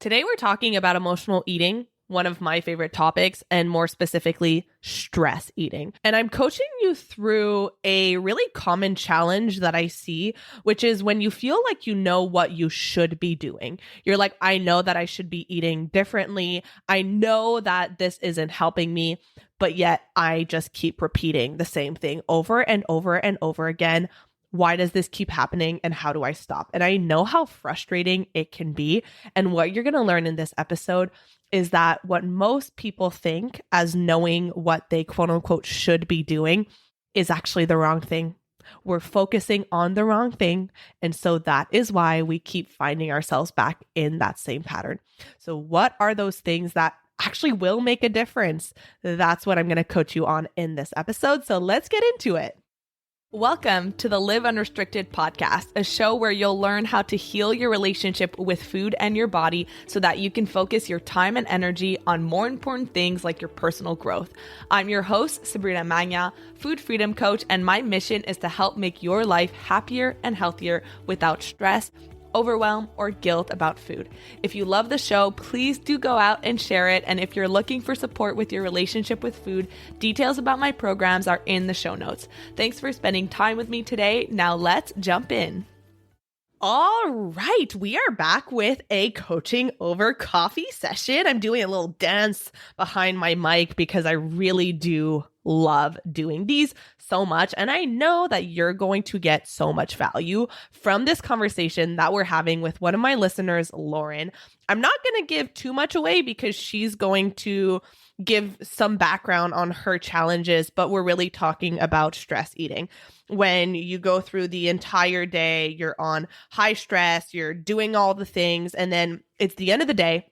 Today, we're talking about emotional eating, one of my favorite topics, and more specifically, stress eating. And I'm coaching you through a really common challenge that I see, which is when you feel like you know what you should be doing. You're like, I know that I should be eating differently. I know that this isn't helping me, but yet I just keep repeating the same thing over and over and over again. Why does this keep happening and how do I stop? And I know how frustrating it can be. And what you're going to learn in this episode is that what most people think as knowing what they quote unquote should be doing is actually the wrong thing. We're focusing on the wrong thing. And so that is why we keep finding ourselves back in that same pattern. So what are those things that actually will make a difference? That's what I'm going to coach you on in this episode. So let's get into it. Welcome to the Live Unrestricted podcast, a show where you'll learn how to heal your relationship with food and your body so that you can focus your time and energy on more important things like your personal growth. I'm your host, Sabrina Magna, food freedom coach, and my mission is to help make your life happier and healthier without stress, overwhelm, or guilt about food. If you love the show, please do go out and share it. And if you're looking for support with your relationship with food, details about my programs are in the show notes. Thanks for spending time with me today. Now let's jump in. All right, we are back with a coaching over coffee session. I'm doing a little dance behind my mic because I really do love doing these so much. And I know that you're going to get so much value from this conversation that we're having with one of my listeners, Lauren. I'm not going to give too much away because she's going to give some background on her challenges, but we're really talking about stress eating. When you go through the entire day, you're on high stress, you're doing all the things, and then it's the end of the day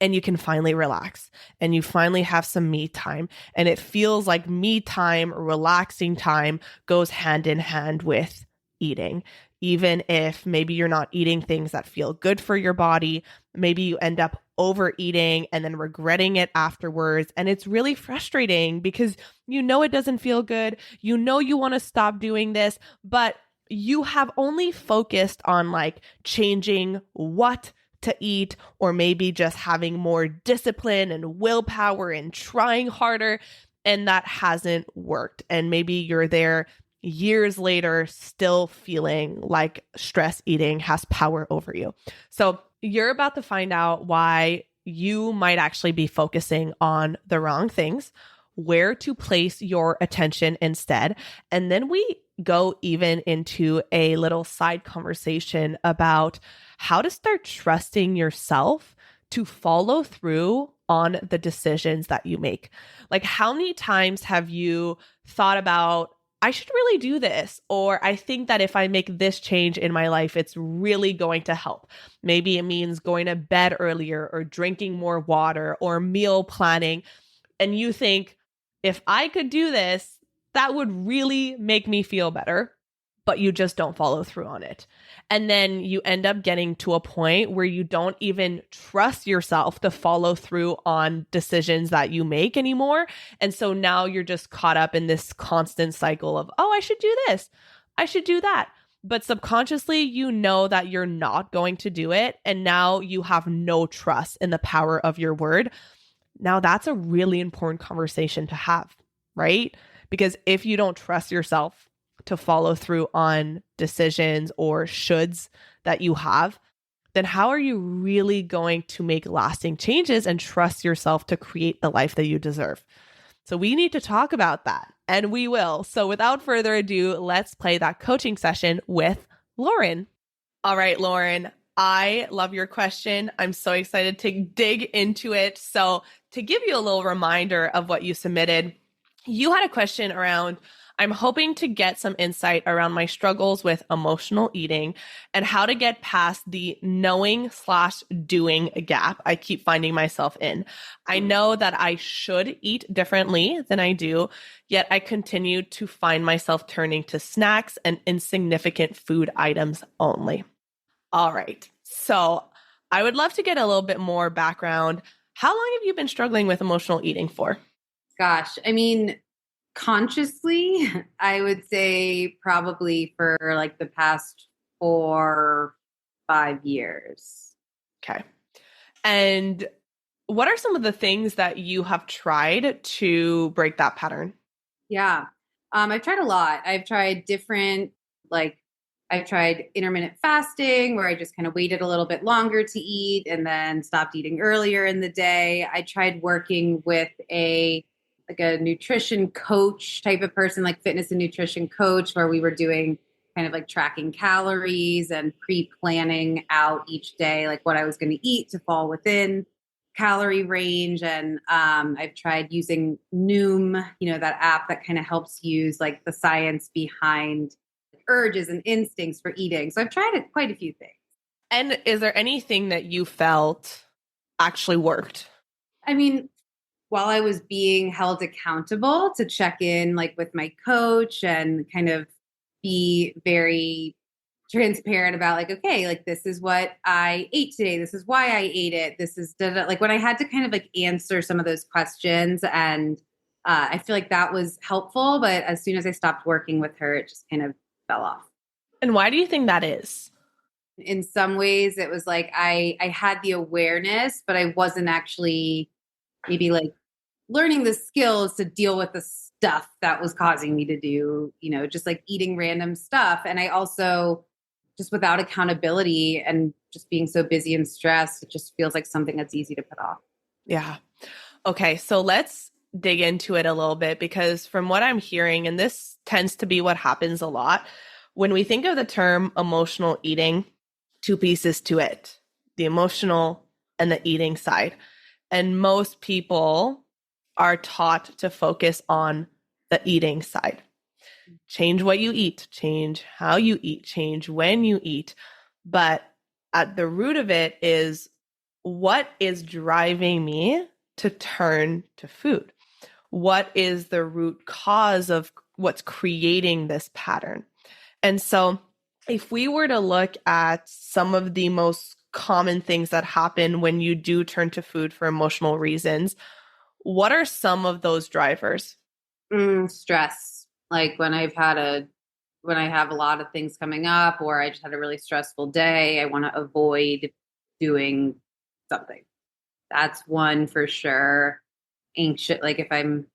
and you can finally relax and you finally have some me time. And it feels like me time, relaxing time goes hand in hand with eating. Even if maybe you're not eating things that feel good for your body, maybe you end up overeating and then regretting it afterwards. And it's really frustrating because you know it doesn't feel good. You know you want to stop doing this, but you have only focused on like changing what to eat, or maybe just having more discipline and willpower and trying harder. And that hasn't worked. And maybe you're there years later, still feeling like stress eating has power over you. So you're about to find out why you might actually be focusing on the wrong things, where to place your attention instead. And then we go even into a little side conversation about how to start trusting yourself to follow through on the decisions that you make. Like, how many times have you thought about, I should really do this, or I think that if I make this change in my life, it's really going to help. Maybe it means going to bed earlier or drinking more water or meal planning. And you think, if I could do this, that would really make me feel better, but you just don't follow through on it. And then you end up getting to a point where you don't even trust yourself to follow through on decisions that you make anymore. And so now you're just caught up in this constant cycle of, oh, I should do this, I should do that. But subconsciously, you know that you're not going to do it. And now you have no trust in the power of your word. Now that's a really important conversation to have, right? Because if you don't trust yourself to follow through on decisions or shoulds that you have, then how are you really going to make lasting changes and trust yourself to create the life that you deserve? So we need to talk about that, and we will. So without further ado, let's play that coaching session with Lauren. All right, Lauren, I love your question. I'm so excited to dig into it. So to give you a little reminder of what you submitted, you had a question around, I'm hoping to get some insight around my struggles with emotional eating and how to get past the knowing/doing gap I keep finding myself in. I know that I should eat differently than I do, yet I continue to find myself turning to snacks and insignificant food items only. All right. So I would love to get a little bit more background. How long have you been struggling with emotional eating for? Gosh, I mean, consciously, I would say probably for like the past 4-5 years. Okay. And what are some of the things that you have tried to break that pattern? Yeah. I've tried a lot. I've tried different, like, I've tried intermittent fasting where I just kind of waited a little bit longer to eat and then stopped eating earlier in the day. I tried working with a nutrition coach type of person, like fitness and nutrition coach, where we were doing kind of like tracking calories and pre-planning out each day, like what I was going to eat to fall within calorie range. And I've tried using Noom, that app that kind of helps use like the science behind urges and instincts for eating. So I've tried quite a few things. And is there anything that you felt actually worked? I mean, while I was being held accountable to check in like with my coach and kind of be very transparent about like, okay, like this is what I ate today. This is why I ate it. This is like when I had to kind of like answer some of those questions. And I feel like that was helpful. But as soon as I stopped working with her, it just kind of fell off. And why do you think that is? In some ways, it was like I had the awareness, but I wasn't actually maybe like learning the skills to deal with the stuff that was causing me to do, just like eating random stuff. And I also just without accountability and just being so busy and stressed, it just feels like something that's easy to put off. Yeah. Okay. So let's dig into it a little bit because from what I'm hearing, and this tends to be what happens a lot, when we think of the term emotional eating, two pieces to it, the emotional and the eating side. And most people are taught to focus on the eating side. Change what you eat, change how you eat, change when you eat. But at the root of it is what is driving me to turn to food? What is the root cause of what's creating this pattern? And so if we were to look at some of the most common things that happen when you do turn to food for emotional reasons, what are some of those drivers? Stress. Like when I have a lot of things coming up or I just had a really stressful day, I want to avoid doing something. That's one for sure. Anxious, like if I'm,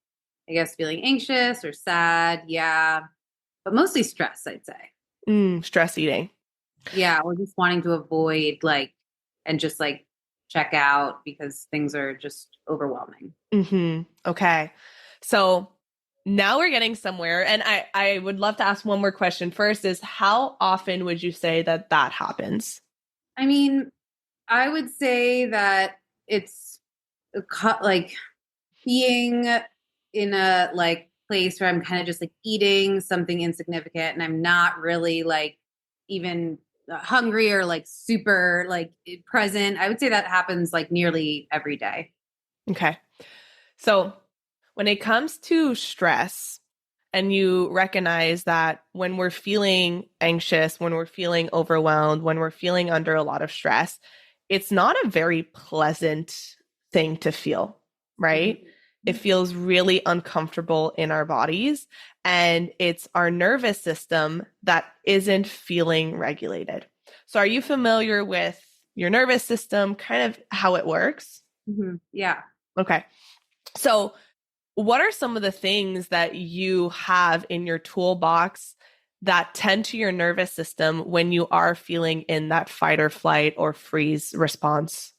I guess, feeling anxious or sad. Yeah. But mostly stress, I'd say. Stress eating. Yeah. Or just wanting to avoid and just like check out because things are just overwhelming. Okay. So now we're getting somewhere. And I would love to ask one more question. First is how often would you say that that happens? I mean, I would say that it's like being in a like place where I'm kind of just like eating something insignificant and I'm not really like even hungry or like super like present. I would say that happens like nearly every day. Okay. So when it comes to stress, and you recognize that when we're feeling anxious, when we're feeling overwhelmed, when we're feeling under a lot of stress, it's not a very pleasant thing to feel, right? Mm-hmm. It feels really uncomfortable in our bodies, and it's our nervous system that isn't feeling regulated. So, are you familiar with your nervous system, kind of how it works? Mm-hmm. Yeah. Okay. So, what are some of the things that you have in your toolbox that tend to your nervous system when you are feeling in that fight or flight or freeze response?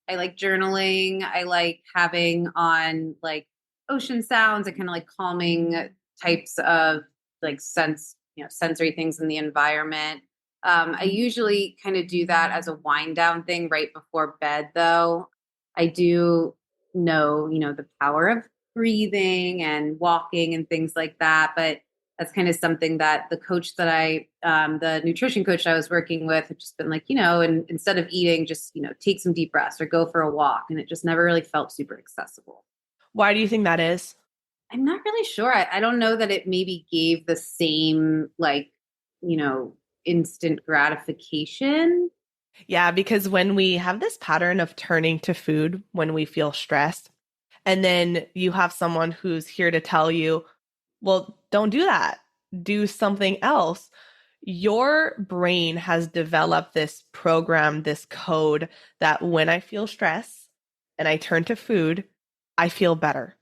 I like journaling. I like having on like ocean sounds and kind of like calming types of like sensory things in the environment. I usually kind of do that as a wind down thing right before bed, though. I do know, the power of breathing and walking and things like that. But that's kind of something that the coach that the nutrition coach I was working with had just been like, and instead of eating, just, take some deep breaths or go for a walk. And it just never really felt super accessible. Why do you think that is? I'm not really sure. I don't know that it maybe gave the same, like, instant gratification. Yeah, because when we have this pattern of turning to food when we feel stressed, and then you have someone who's here to tell you, well, don't do that, do something else. your brain has developed this program, this code that when I feel stress and I turn to food, I feel better.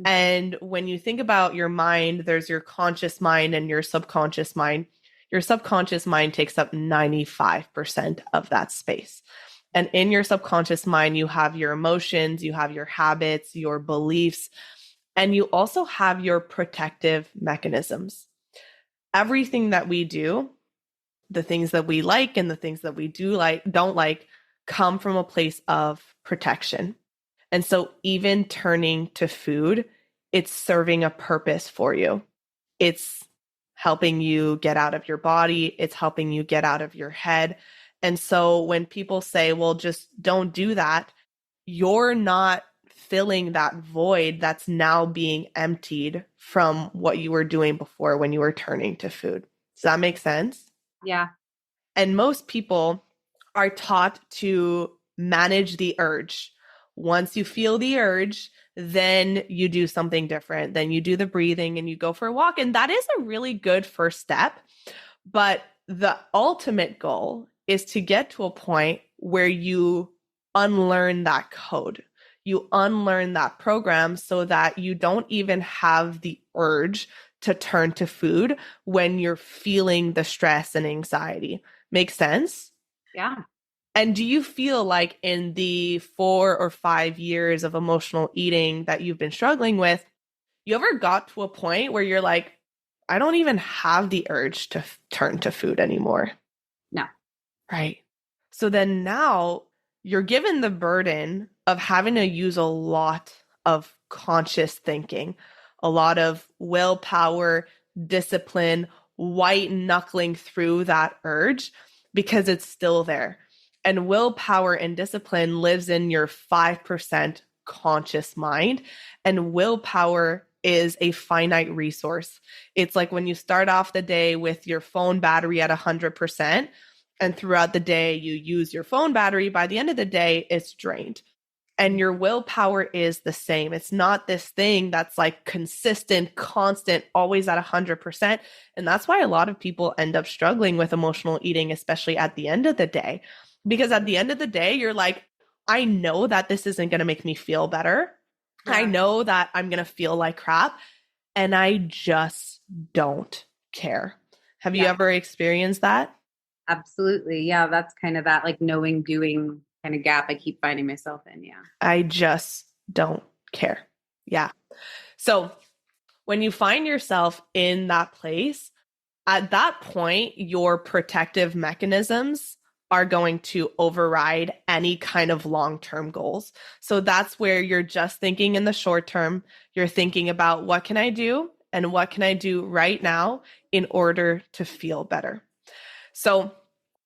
And when you think about your mind, there's your conscious mind and your subconscious mind. Your subconscious mind takes up 95% of that space. And in your subconscious mind, you have your emotions, you have your habits, your beliefs, and you also have your protective mechanisms. Everything that we do, the things that we like and the things that we don't like, come from a place of protection. And so even turning to food, it's serving a purpose for you. It's helping you get out of your body. It's helping you get out of your head. And so when people say, well, just don't do that, you're not filling that void that's now being emptied from what you were doing before when you were turning to food. Does that make sense? Yeah. And most people are taught to manage the urge. Once you feel the urge, then you do something different. Then you do the breathing and you go for a walk. And that is a really good first step. But the ultimate goal is to get to a point where you unlearn that code. You unlearn that program so that you don't even have the urge to turn to food when you're feeling the stress and anxiety. Make sense? Yeah. And do you feel like in the 4 or 5 years of emotional eating that you've been struggling with, you ever got to a point where you're like, I don't even have the urge to turn to food anymore? No. Right. So then now you're given the burden of having to use a lot of conscious thinking, a lot of willpower, discipline, white knuckling through that urge because it's still there. And willpower and discipline lives in your 5% conscious mind. And willpower is a finite resource. It's like when you start off the day with your phone battery at 100%, and throughout the day you use your phone battery, by the end of the day, it's drained. And your willpower is the same. It's not this thing that's like consistent, constant, always at 100%. And that's why a lot of people end up struggling with emotional eating, especially at the end of the day. Because at the end of the day, you're like, I know that this isn't going to make me feel better. Yeah. I know that I'm going to feel like crap. And I just don't care. Have you ever experienced that? Absolutely. Yeah. That's kind of that like knowing, doing kind of gap I keep finding myself in. Yeah. I just don't care. Yeah. So when you find yourself in that place, at that point, your protective mechanisms are going to override any kind of long-term goals. So that's where you're just thinking in the short term. You're thinking about what can I do and what can I do right now in order to feel better. So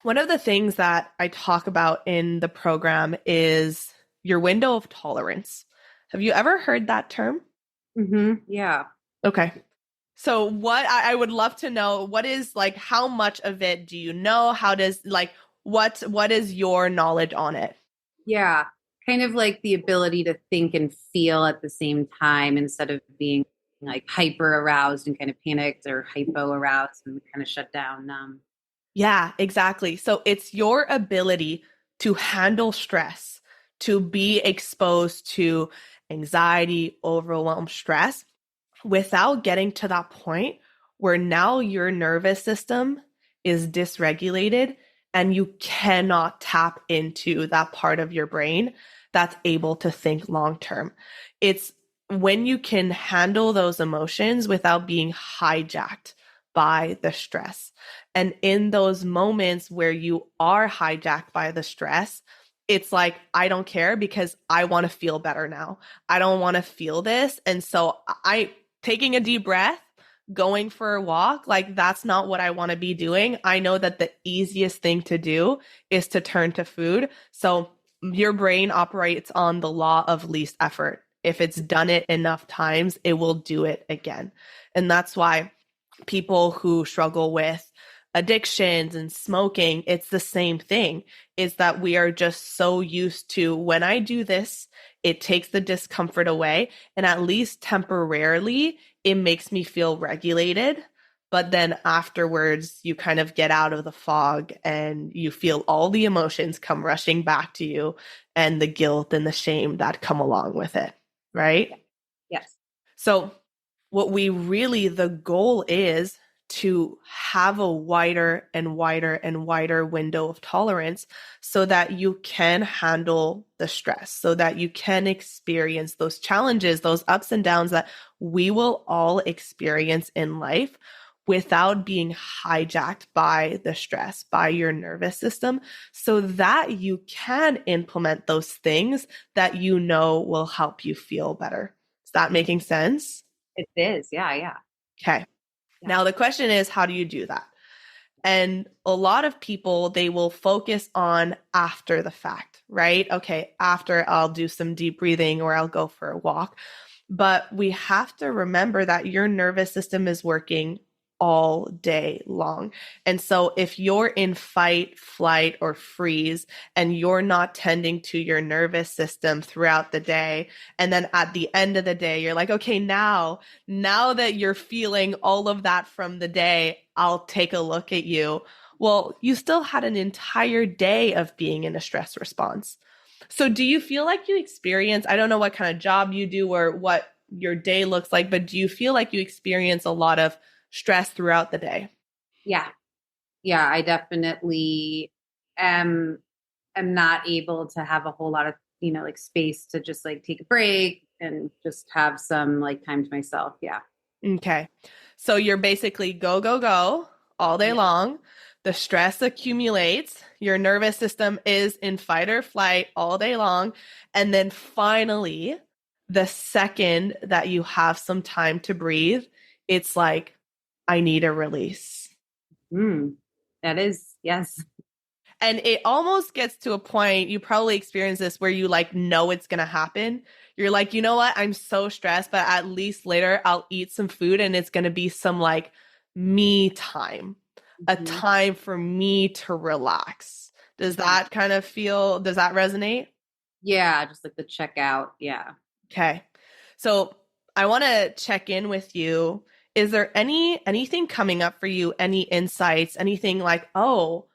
one of the things that I talk about in the program is your window of tolerance. Have you ever heard that term? Mm-hmm. Yeah. Okay. So what I would love to know, what is like, how much of it do you know? How does like, what is your knowledge on it? Yeah. Kind of like the ability to think and feel at the same time instead of being like hyper aroused and kind of panicked or hypo aroused and kind of shut down. Yeah, exactly. So it's your ability to handle stress, to be exposed to anxiety, overwhelm, stress without getting to that point where now your nervous system is dysregulated and you cannot tap into that part of your brain that's able to think long term. It's when you can handle those emotions without being hijacked by the stress. And in those moments where you are hijacked by the stress, it's like, I don't care because I want to feel better now. I don't want to feel this. And so taking a deep breath, going for a walk, like that's not what I want to be doing. I know that the easiest thing to do is to turn to food. So your brain operates on the law of least effort. If it's done it enough times, it will do it again. And that's why people who struggle with addictions and smoking, it's the same thing, is that we are just so used to when I do this, it takes the discomfort away. And at least temporarily, it makes me feel regulated. but then afterwards you kind of get out of the fog and you feel all the emotions come rushing back to you and the guilt and the shame that come along with it, right? Yes. So what we really, the goal is to have a wider and wider and wider window of tolerance so that you can handle the stress, so that you can experience those challenges, those ups and downs that we will all experience in life without being hijacked by the stress, by your nervous system, so that you can implement those things that you know will help you feel better. Is that making sense? It is. Yeah. Yeah. Okay. Yeah. Now the question is, how do you do that? And a lot of people, they will focus on after the fact, right? Okay, after I'll do some deep breathing or I'll go for a walk. But we have to remember that your nervous system is working all day long. And so if you're in fight, flight, or freeze, and you're not tending to your nervous system throughout the day, and then at the end of the day, you're like, okay, now that you're feeling all of that from the day, I'll take a look at you. Well, you still had an entire day of being in a stress response. So do you feel like you experience, I don't know what kind of job you do or what your day looks like, but do you feel like you experience a lot of stress throughout the day? Yeah. Yeah. I definitely am not able to have a whole lot of, like space to just like take a break and just have some like time to myself. Yeah. Okay. So you're basically go, go, go all day Yeah. long. The stress accumulates. Your nervous system is in fight or flight all day long. And then finally, the second that you have some time to breathe, it's like, I need a release. Mm, that is, yes. And it almost gets to a point, you probably experience this where you like know it's going to happen. You're like, you know what? I'm so stressed, but at least later I'll eat some food and it's going to be some like me time, a Mhm. time for me to relax. Does Mhm. that kind of feel, does that resonate? Yeah. Just like the checkout. Yeah. Okay. So I want to check in with you. Is there anything coming up for you? Any insights? Anything like, oh,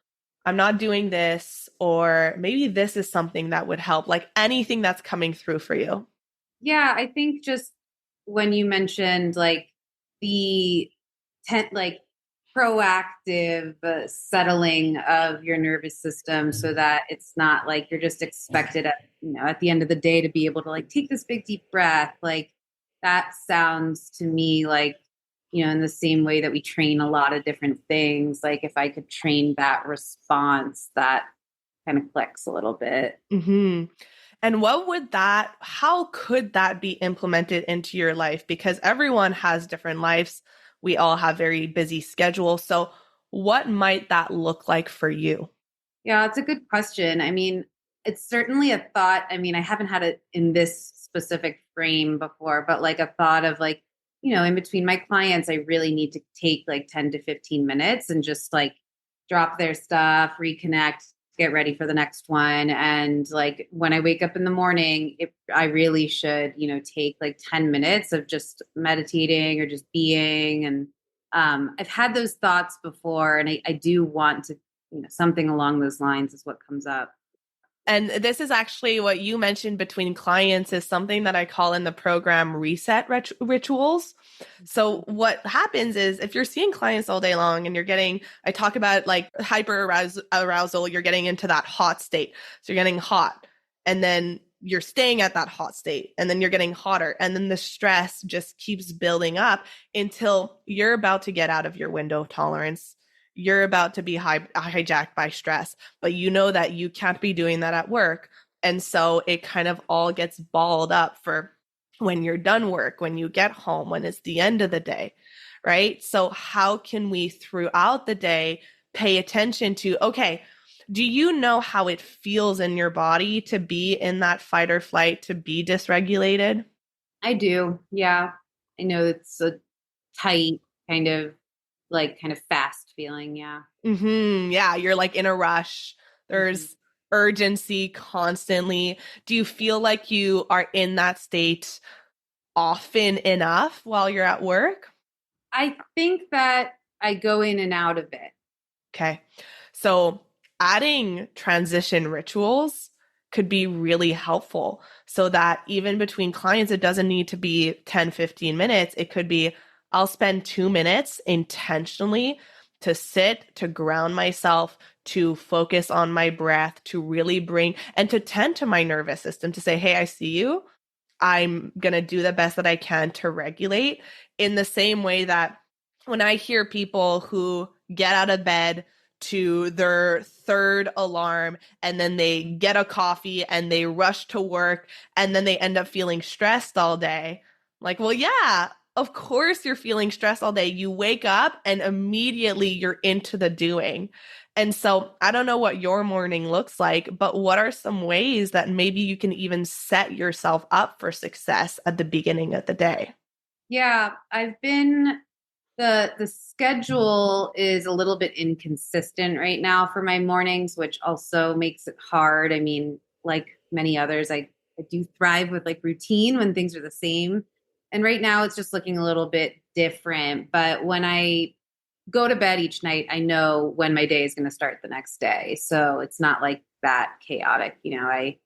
I'm not doing this, or maybe this is something that would help, like anything that's coming through for you? Yeah. I think just when you mentioned like the like proactive settling of your nervous system so that it's not like you're just expected at, at the end of the day to be able to like take this big deep breath. Like that sounds to me like, in the same way that we train a lot of different things, like if I could train that response, that kind of clicks a little bit. Hmm. And how could that be implemented into your life? Because everyone has different lives. We all have very busy schedules. So what might that look like for you? Yeah, it's a good question. I mean, it's certainly a thought. I mean, I haven't had it in this specific frame before, but like a thought of like, in between my clients, I really need to take like 10 to 15 minutes and just like drop their stuff, reconnect, get ready for the next one. And like when I wake up in the morning, I really should, take like 10 minutes of just meditating or just being. And I've had those thoughts before, and I do want to, something along those lines is what comes up. And this is actually what you mentioned between clients is something that I call in the program reset rituals. So what happens is if you're seeing clients all day long and I talk about like arousal, you're getting into that hot state. So you're getting hot and then you're staying at that hot state and then you're getting hotter. And then the stress just keeps building up until you're about to get out of your window of tolerance. You're about to be hijacked by stress, but you know that you can't be doing that at work. And so it kind of all gets balled up for when you're done work, when you get home, when it's the end of the day, right? So how can we throughout the day pay attention to, okay, do you know how it feels in your body to be in that fight or flight, to be dysregulated? I do. Yeah. I know it's a tight kind of fast feeling. Yeah. Yeah, you're like in a rush. Mhm. There's urgency constantly. Do you feel like you are in that state often enough while you're at work? I think that I go in and out of it. Okay. So adding transition rituals could be really helpful so that even between clients, it doesn't need to be 10, 15 minutes. It could be, I'll spend 2 minutes intentionally to sit, to ground myself, to focus on my breath, to really bring and to tend to my nervous system to say, hey, I see you. I'm going to do the best that I can to regulate in the same way that when I hear people who get out of bed to their third alarm and then they get a coffee and they rush to work and then they end up feeling stressed all day. Like, well, yeah, of course you're feeling stressed all day. You wake up and immediately you're into the doing. And so I don't know what your morning looks like, but what are some ways that maybe you can even set yourself up for success at the beginning of the day? Yeah, I've been the schedule is a little bit inconsistent right now for my mornings, which also makes it hard. I mean, like many others, I do thrive with like routine when things are the same. And right now it's just looking a little bit different. But when I go to bed each night, I know when my day is going to start the next day. So it's not like that chaotic. I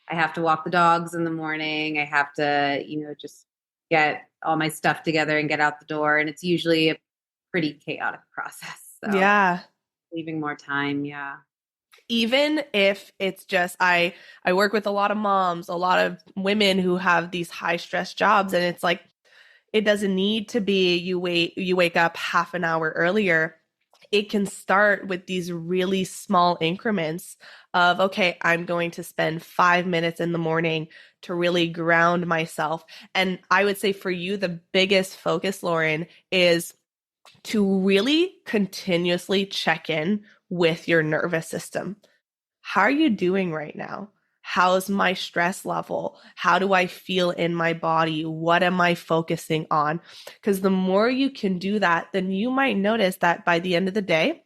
have to walk the dogs in the morning. I have to, just get all my stuff together and get out the door. And it's usually a pretty chaotic process. So Yeah. leaving more time. Yeah. Even if it's just I work with a lot of moms, a lot of women who have these high stress jobs and it's like it doesn't need to be you wake up half an hour earlier. It can start with these really small increments of, okay, I'm going to spend 5 minutes in the morning to really ground myself. And I would say for you, the biggest focus, Lauren, is to really continuously check in with your nervous system. How are you doing right now? How's my stress level? How do I feel in my body? What am I focusing on? Because the more you can do that, then you might notice that by the end of the day,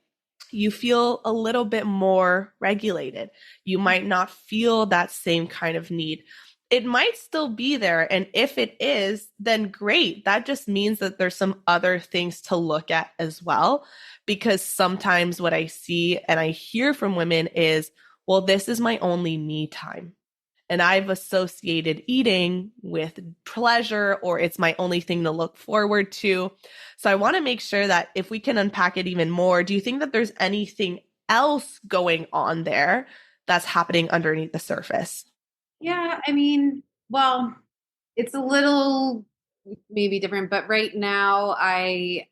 you feel a little bit more regulated. You might not feel that same kind of need. It might still be there. And if it is, then great. That just means that there's some other things to look at as well. Because sometimes what I see and I hear from women is, well, this is my only me time. And I've associated eating with pleasure, or it's my only thing to look forward to. So I want to make sure that if we can unpack it even more, do you think that there's anything else going on there that's happening underneath the surface? Yeah. I mean, well, it's a little maybe different, but right now I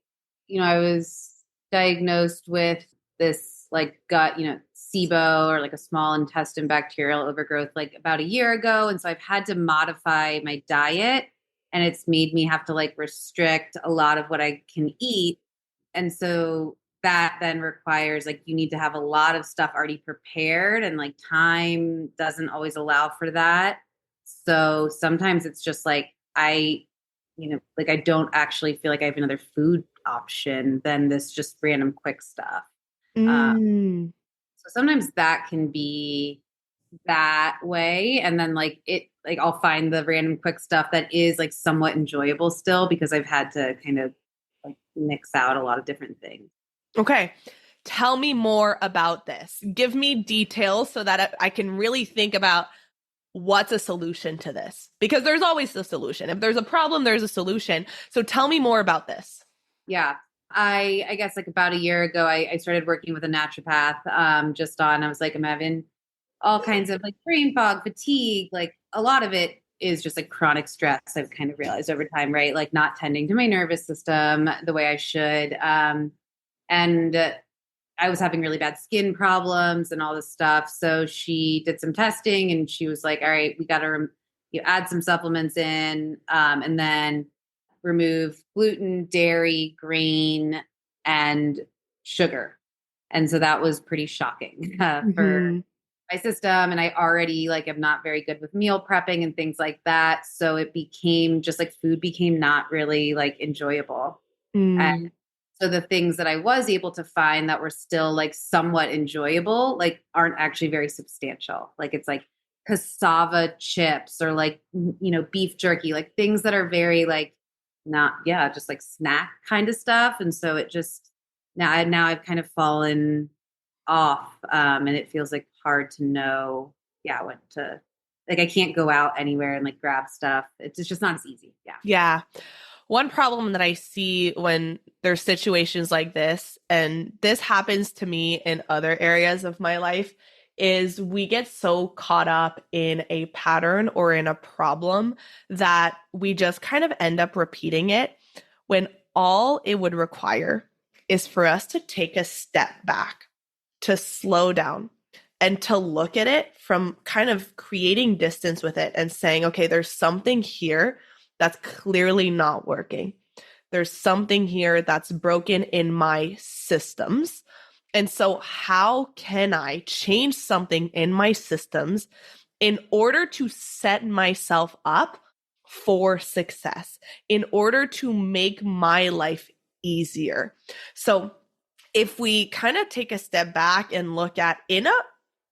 was diagnosed with this like gut, SIBO or like a small intestine bacterial overgrowth like about a year ago. And so I've had to modify my diet and it's made me have to like restrict a lot of what I can eat. And so that then requires like you need to have a lot of stuff already prepared and like time doesn't always allow for that. So sometimes it's just like like I don't actually feel like I have another food option than this just random quick stuff. Uh, Mm. so sometimes that can be that way. And then like I'll find the random quick stuff that is like somewhat enjoyable still because I've had to kind of like mix out a lot of different things. Okay. Tell me more about this. Give me details so that I can really think about what's a solution to this because there's always a solution. If there's a problem, there's a solution. So tell me more about this. Yeah. I guess like about a year ago, I started working with a naturopath, I was like, I'm having all kinds of like brain fog, fatigue, like a lot of it is just like chronic stress. I've kind of realized over time, right? Like not tending to my nervous system the way I should. And I was having really bad skin problems and all this stuff. So she did some testing and she was like, all right, we got to you add some supplements in and then remove gluten, dairy, grain, and sugar. And so that was pretty shocking for Mm-hmm. my system. And I already like am not very good with meal prepping and things like that. So it became just like food became not really like enjoyable. And Mm. so the things that I was able to find that were still like somewhat enjoyable, like aren't actually very substantial. Like it's like cassava chips or like, beef jerky, like things that are very like not, yeah, just like snack kind of stuff. And so it just, now I've kind of fallen off, and it feels like hard to know, yeah, what to like. I can't go out anywhere and like grab stuff. It's just not as easy. Yeah. Yeah. One problem that I see when there's situations like this, and this happens to me in other areas of my life, is we get so caught up in a pattern or in a problem that we just kind of end up repeating it when all it would require is for us to take a step back, to slow down, and to look at it from kind of creating distance with it and saying, okay, there's something here that's clearly not working. There's something here that's broken in my systems. And so, how can I change something in my systems in order to set myself up for success, in order to make my life easier? So, if we kind of take a step back and look at in a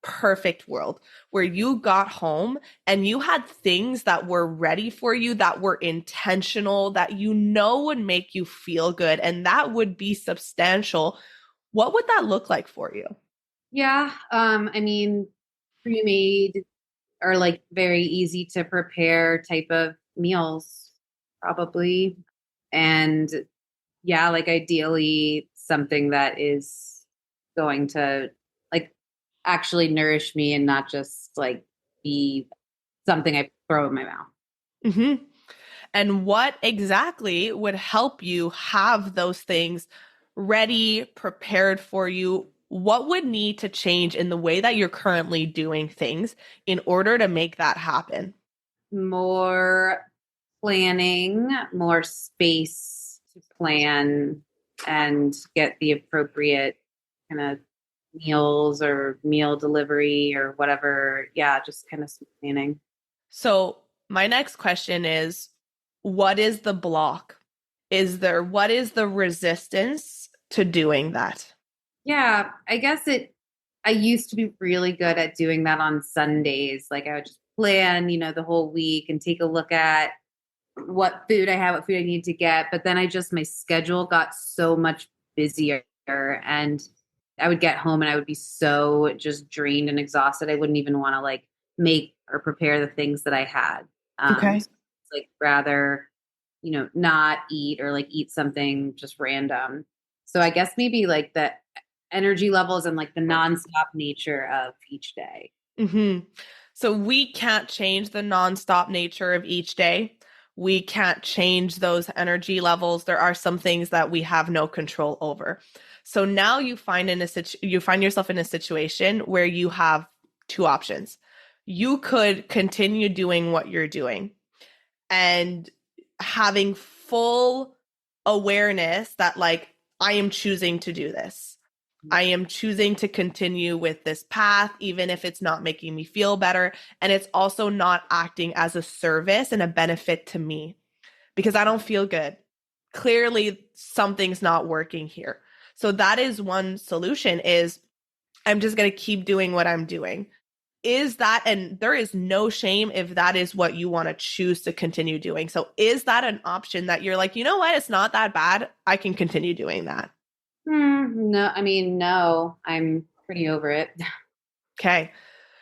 perfect world where you got home and you had things that were ready for you, that were intentional, that you know would make you feel good, and that would be substantial, what would that look like for you? Yeah. I mean, pre-made or like very easy to prepare type of meals, probably. And yeah, like ideally something that is going to like actually nourish me and not just like be something I throw in my mouth. Mm-hmm. And what exactly would help you have those things ready, prepared for you? What would need to change in the way that you're currently doing things in order to make that happen? More planning, more space to plan and get the appropriate kind of meals or meal delivery or whatever. Yeah, just kind of some planning. So, my next question is, what is the block? What is the resistance to doing that? Yeah, I guess I used to be really good at doing that on Sundays. Like I would just plan, the whole week and take a look at what food I have, what food I need to get. But then my schedule got so much busier and I would get home and I would be so just drained and exhausted. I wouldn't even want to like make or prepare the things that I had. Okay. So it's like rather, not eat or like eat something just random. So I guess maybe like the energy levels and like the nonstop nature of each day. Hmm. So we can't change the nonstop nature of each day. We can't change those energy levels. There are some things that we have no control over. So now you find yourself in a situation where you have two options. You could continue doing what you're doing and having full awareness that like I am choosing to do this. I am choosing to continue with this path, even if it's not making me feel better. And it's also not acting as a service and a benefit to me because I don't feel good. Clearly, something's not working here. So that is one solution is I'm just going to keep doing what I'm doing. Is that, and there is no shame if that is what you want to choose to continue doing. So is that an option that you're like, you know what? It's not that bad. I can continue doing that. No, I mean, no, I'm pretty over it. Okay.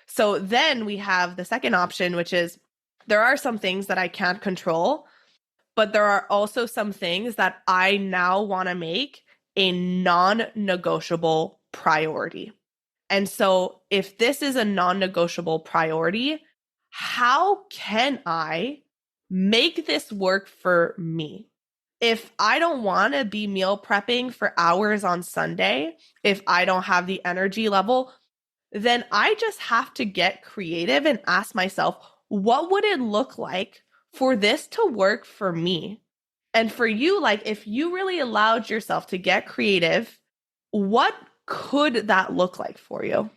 So then we have the second option, which is there are some things that I can't control, but there are also some things that I now want to make a non negotiable priority. And so if this is a non negotiable priority, how can I make this work for me? If I don't want to be meal prepping for hours on Sunday, if I don't have the energy level, then I just have to get creative and ask myself, what would it look like for this to work for me? And for you, like if you really allowed yourself to get creative, what could that look like for you?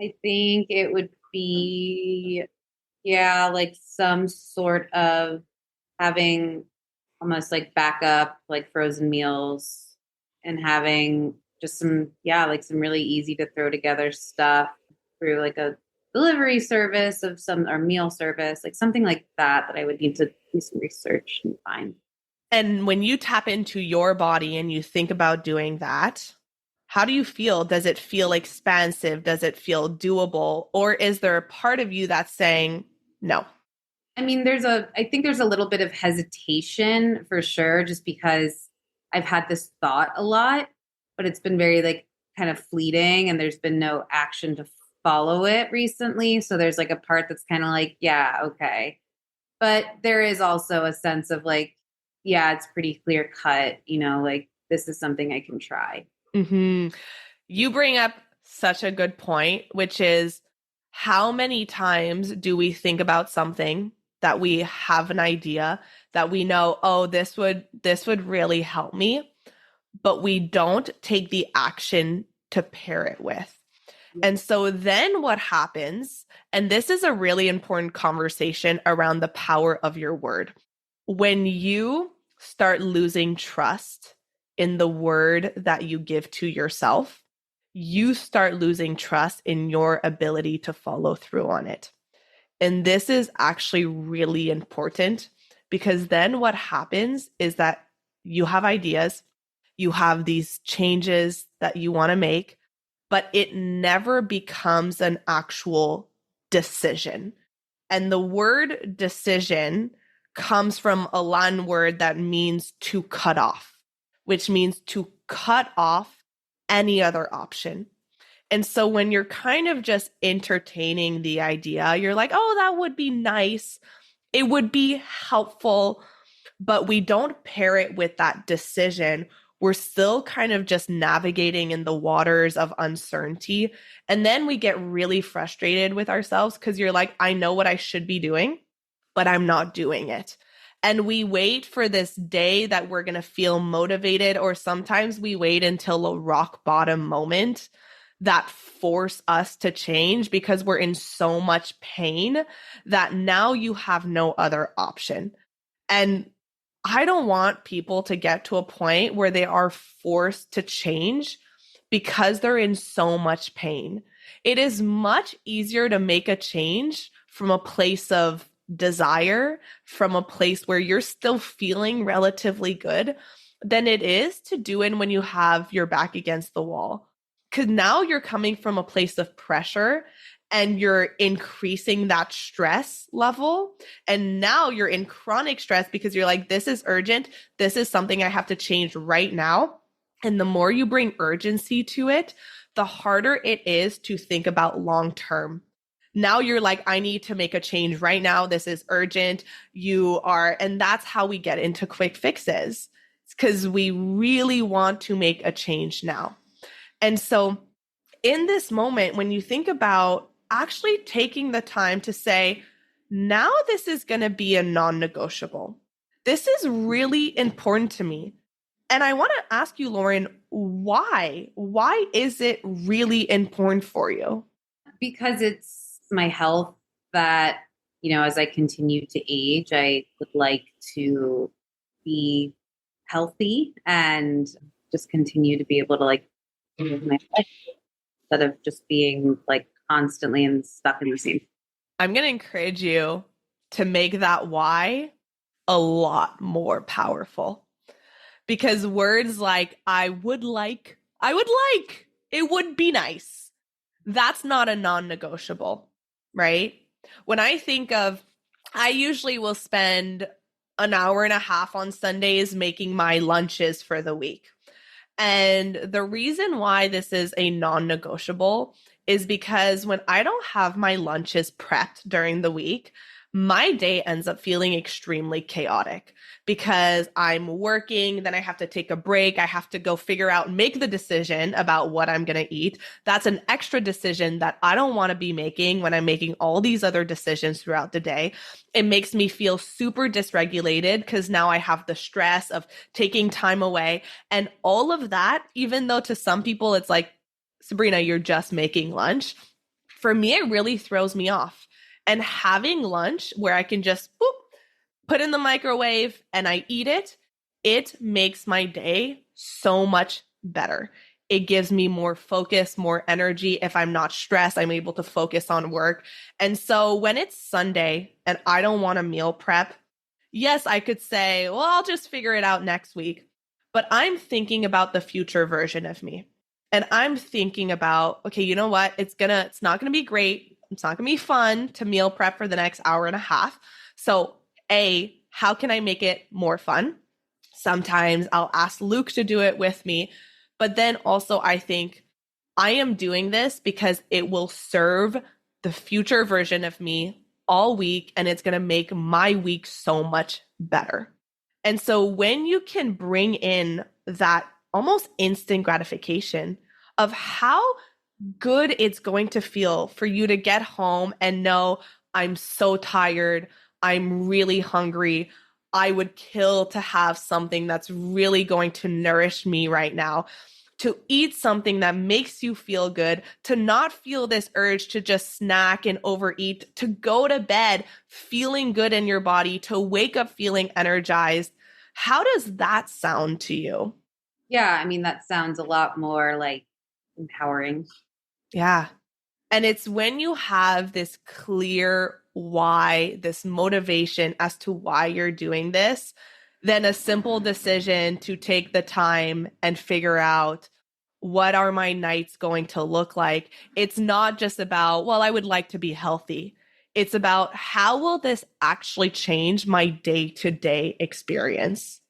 I think it would be, yeah, like some sort of having almost like backup, like frozen meals and having just some, yeah, like some really easy to throw together stuff through like a delivery service of some or meal service, like something like that I would need to do some research and find. And when you tap into your body and you think about doing that, How do you feel? Does it feel expansive? Does it feel doable? Or is there a part of you that's saying, no? I mean, I think there's a little bit of hesitation for sure, just because I've had this thought a lot, but it's been very like kind of fleeting and there's been no action to follow it recently. So there's like a part that's kind of like, yeah, okay. But there is also a sense of like, yeah, it's pretty clear cut, like this is something I can try. Hmm. You bring up such a good point, which is how many times do we think about something that we have an idea that we know, oh, this would really help me, but we don't take the action to pair it with. And so then what happens, and this is a really important conversation around the power of your word. When you start losing trust in the word that you give to yourself, you start losing trust in your ability to follow through on it. And this is actually really important because then what happens is that you have ideas, you have these changes that you want to make, but it never becomes an actual decision. And the word decision comes from a Latin word that means to cut off, which means to cut off any other option. And so when you're kind of just entertaining the idea, you're like, oh, that would be nice. It would be helpful, but we don't pair it with that decision. We're still kind of just navigating in the waters of uncertainty. And then we get really frustrated with ourselves because you're like, I know what I should be doing, but I'm not doing it. And we wait for this day that we're going to feel motivated, or sometimes we wait until a rock bottom moment that force us to change because we're in so much pain that now you have no other option. And I don't want people to get to a point where they are forced to change because they're in so much pain. It is much easier to make a change from a place of desire, from a place where you're still feeling relatively good, than it is to do it when you have your back against the wall. Because now you're coming from a place of pressure and you're increasing that stress level. And now you're in chronic stress because you're like, this is urgent. This is something I have to change right now. And the more you bring urgency to it, the harder it is to think about long term. Now you're like, I need to make a change right now. This is urgent. And that's how we get into quick fixes. It's because we really want to make a change now. And so in this moment, when you think about actually taking the time to say, now this is going to be a non-negotiable. This is really important to me. And I want to ask you, Lauren, why? Why is it really important for you? Because it's my health that, as I continue to age, I would like to be healthy and just continue to be able to like live my life instead of just being like constantly and stuck in the same. I'm going to encourage you to make that why a lot more powerful, because words like I would like, it would be nice. That's not a non-negotiable, right? When I think of, I usually will spend an hour and a half on Sundays making my lunches for the week. And the reason why this is a non-negotiable is because when I don't have my lunches prepped during the week, my day ends up feeling extremely chaotic because I'm working, then I have to take a break. I have to go figure out, make the decision about what I'm going to eat. That's an extra decision that I don't want to be making when I'm making all these other decisions throughout the day. It makes me feel super dysregulated because now I have the stress of taking time away and all of that, even though to some people it's like, Sabrina, you're just making lunch. For me, it really throws me off. And having lunch where I can just put in the microwave and I eat it, it makes my day so much better. It gives me more focus, more energy. If I'm not stressed, I'm able to focus on work. And so when it's Sunday and I don't want a meal prep, yes, I could say, well, I'll just figure it out next week. But I'm thinking about the future version of me. And I'm thinking about, okay, you know what? It's not gonna be great. It's not gonna be fun to meal prep for the next hour and a half. So, how can I make it more fun? Sometimes I'll ask Luke to do it with me. But then also, I think I am doing this because it will serve the future version of me all week and it's going to make my week so much better. And so when you can bring in that almost instant gratification of how good it's going to feel for you to get home and know I'm so tired, I'm really hungry, I would kill to have something that's really going to nourish me right now, to eat something that makes you feel good, to not feel this urge to just snack and overeat, to go to bed feeling good in your body, to wake up feeling energized. How does that sound to you? Yeah, I mean, that sounds a lot more like empowering. Yeah. And it's when you have this clear why, this motivation as to why you're doing this, then a simple decision to take the time and figure out what are my nights going to look like. It's not just about, well, I would like to be healthy. It's about how will this actually change my day-to-day experience?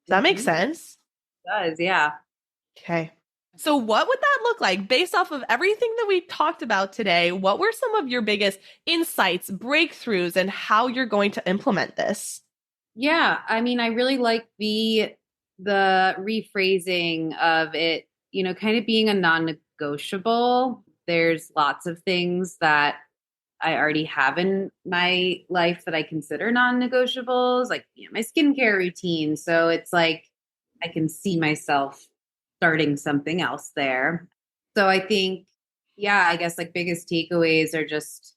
Does that make Mm-hmm. sense? It does, yeah. Okay. So, what would that look like based off of everything that we talked about today? What were some of your biggest insights, breakthroughs, and how you're going to implement this? Yeah, I mean, I really like the rephrasing of it, kind of being a non-negotiable. There's lots of things that I already have in my life that I consider non-negotiables, like my skincare routine. So it's like I can see myself starting something else there. So I think, yeah, I guess like biggest takeaways are just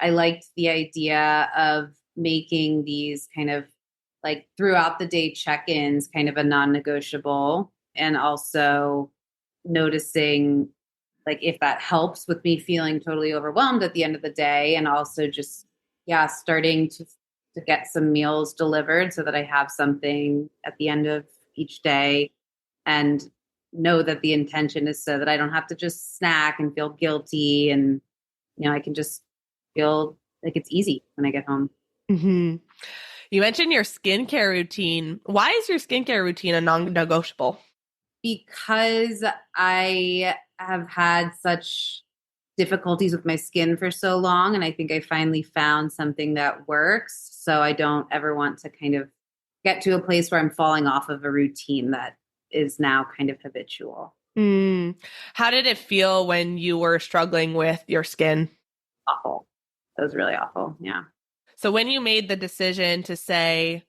I liked the idea of making these kind of like throughout the day check-ins kind of a non-negotiable, and also noticing like if that helps with me feeling totally overwhelmed at the end of the day, and also just starting to get some meals delivered so that I have something at the end of each day, and know that the intention is so that I don't have to just snack and feel guilty, and I can just feel like it's easy when I get home. Mm-hmm. You mentioned your skincare routine. Why is your skincare routine a non negotiable? Because I have had such difficulties with my skin for so long, and I think I finally found something that works. So I don't ever want to kind of get to a place where I'm falling off of a routine that is now kind of habitual. Mm. How did it feel when you were struggling with your skin? Awful. It was really awful. Yeah. So, when you made the decision to say,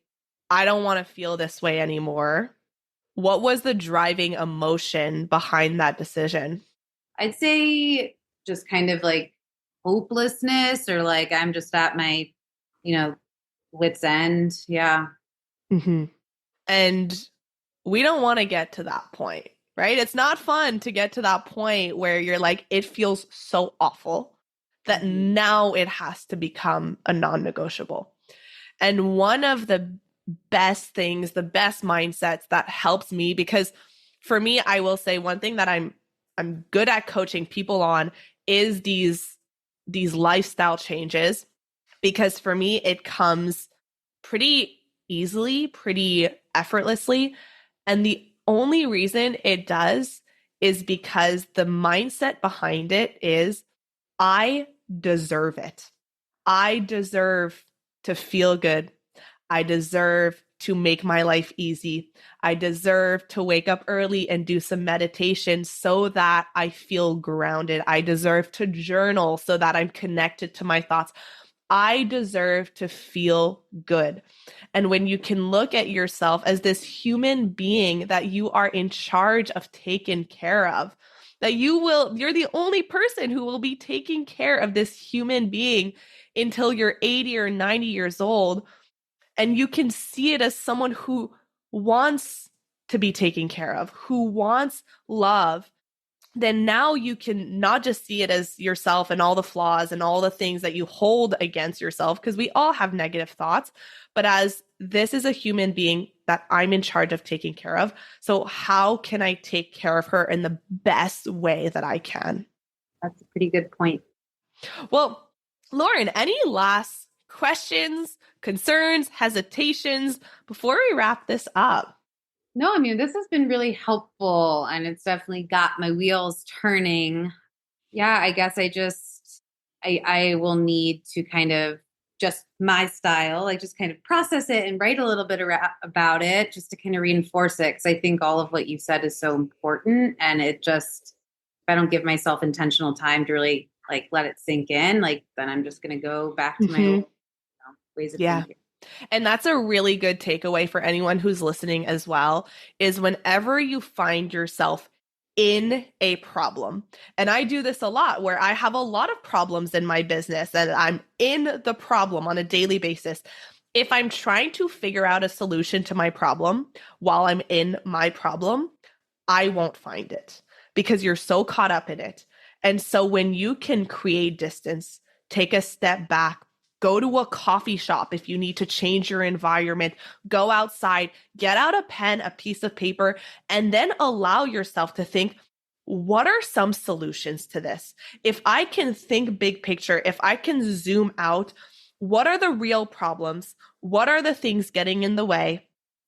I don't want to feel this way anymore, what was the driving emotion behind that decision? I'd say just kind of like hopelessness, or like I'm just at my, you know, wit's end. Yeah. Mm-hmm. And we don't want to get to that point, right? It's not fun to get to that point where you're like, it feels so awful that Mm-hmm. now it has to become a non negotiable. And one of the best things, the best mindsets that helps me, because for me, I will say one thing that I'm good at coaching people on is these lifestyle changes, because for me it comes pretty easily, pretty effortlessly. And the only reason it does is because the mindset behind it is I deserve it. I deserve to feel good. I deserve to make my life easy. I deserve to wake up early and do some meditation so that I feel grounded. I deserve to journal so that I'm connected to my thoughts. I deserve to feel good. And when you can look at yourself as this human being that you are in charge of taking care of, that you're the only person who will be taking care of this human being until you're 80 or 90 years old. And you can see it as someone who wants to be taken care of, who wants love, then now you can not just see it as yourself and all the flaws and all the things that you hold against yourself, because we all have negative thoughts, but as this is a human being that I'm in charge of taking care of. So how can I take care of her in the best way that I can? That's a pretty good point. Well, Lauren, any last questions, concerns, hesitations before we wrap this up? No, I mean, this has been really helpful and it's definitely got my wheels turning. Yeah, I guess I will need to kind of just my style, like just kind of process it and write a little bit about it just to kind of reinforce it. Cause I think all of what you said is so important. And it just, if I don't give myself intentional time to really like let it sink in, like then I'm just going to go back to my old ways of thinking. And that's a really good takeaway for anyone who's listening as well, is whenever you find yourself in a problem, and I do this a lot where I have a lot of problems in my business and I'm in the problem on a daily basis. If I'm trying to figure out a solution to my problem while I'm in my problem, I won't find it because you're so caught up in it. And so when you can create distance, take a step back, go to a coffee shop if you need to change your environment, go outside, get out a pen, a piece of paper, and then allow yourself to think, what are some solutions to this? If I can think big picture, if I can zoom out, what are the real problems? What are the things getting in the way?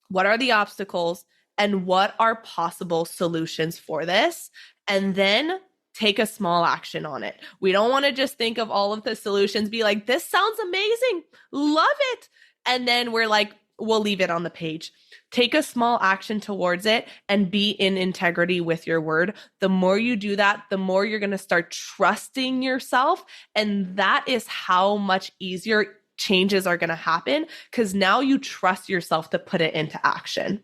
What are the obstacles? And what are possible solutions for this? And then take a small action on it. We don't want to just think of all of the solutions, be like, this sounds amazing, love it. And then we're like, we'll leave it on the page. Take a small action towards it and be in integrity with your word. The more you do that, the more you're going to start trusting yourself. And that is how much easier changes are going to happen, because now you trust yourself to put it into action.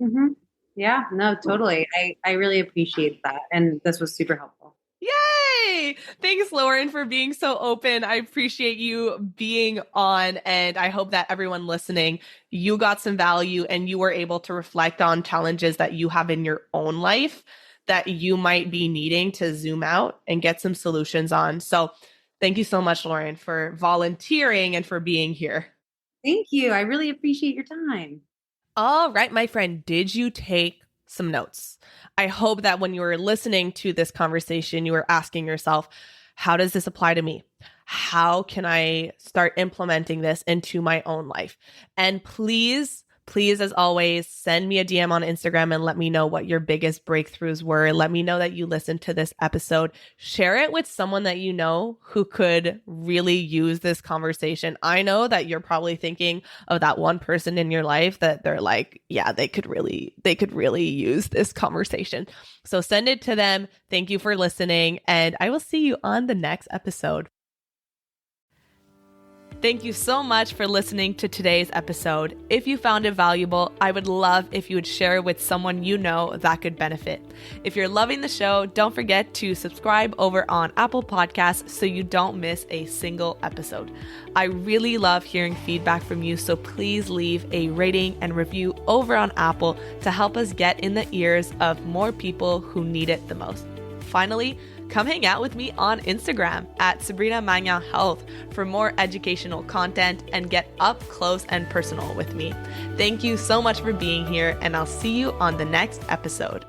Mm-hmm. Yeah, no, totally. I really appreciate that. And this was super helpful. Yay! Thanks, Lauren, for being so open. I appreciate you being on, and I hope that everyone listening, you got some value and you were able to reflect on challenges that you have in your own life that you might be needing to zoom out and get some solutions on. So thank you so much, Lauren, for volunteering and for being here. Thank you. I really appreciate your time. All right, my friend, did you take some notes? I hope that when you were listening to this conversation, you were asking yourself, how does this apply to me? How can I start implementing this into my own life? And please, as always, send me a DM on Instagram and let me know what your biggest breakthroughs were. Let me know that you listened to this episode. Share it with someone that you know who could really use this conversation. I know that you're probably thinking of that one person in your life that they're like, yeah, they could really use this conversation. So send it to them. Thank you for listening, and I will see you on the next episode. Thank you so much for listening to today's episode. If you found it valuable, I would love if you would share it with someone you know that could benefit. If you're loving the show, don't forget to subscribe over on Apple Podcasts so you don't miss a single episode. I really love hearing feedback from you, so please leave a rating and review over on Apple to help us get in the ears of more people who need it the most. Finally, come hang out with me on Instagram at Sabrina Magna Health for more educational content and get up close and personal with me. Thank you so much for being here, and I'll see you on the next episode.